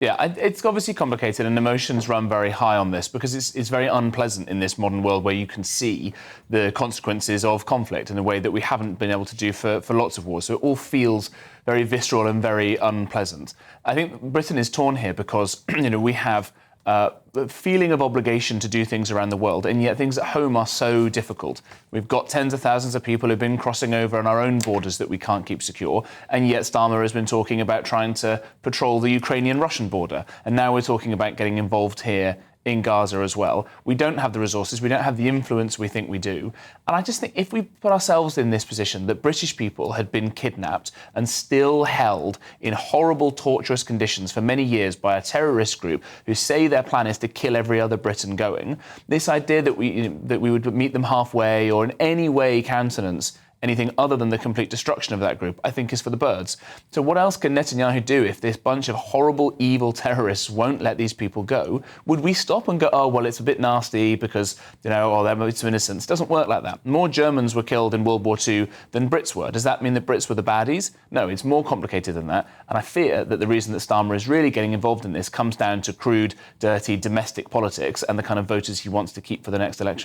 Yeah, it's obviously complicated and emotions run very high on this because it's very unpleasant in this modern world where you can see the consequences of conflict in a way that we haven't been able to do for lots of wars. So it all feels very visceral and very unpleasant. I think Britain is torn here because, we have the feeling of obligation to do things around the world, and yet things at home are so difficult. We've got tens of thousands of people who've been crossing over on our own borders that we can't keep secure, and yet Starmer has been talking about trying to patrol the Ukrainian-Russian border, and now we're talking about getting involved here in Gaza as well. We don't have the resources, we don't have the influence we think we do. And I just think if we put ourselves in this position that British people had been kidnapped and still held in horrible, torturous conditions for many years by a terrorist group who say their plan is to kill every other Briton going, this idea that we would meet them halfway or in any way countenance anything other than the complete destruction of that group, I think is for the birds. So what else can Netanyahu do if this bunch of horrible, evil terrorists won't let these people go? Would we stop and go, oh, well, it's a bit nasty because, they're some innocents? It doesn't work like that. More Germans were killed in World War II than Brits were. Does that mean that Brits were the baddies? No, it's more complicated than that. And I fear that the reason that Starmer is really getting involved in this comes down to crude, dirty, domestic politics and the kind of voters he wants to keep for the next election.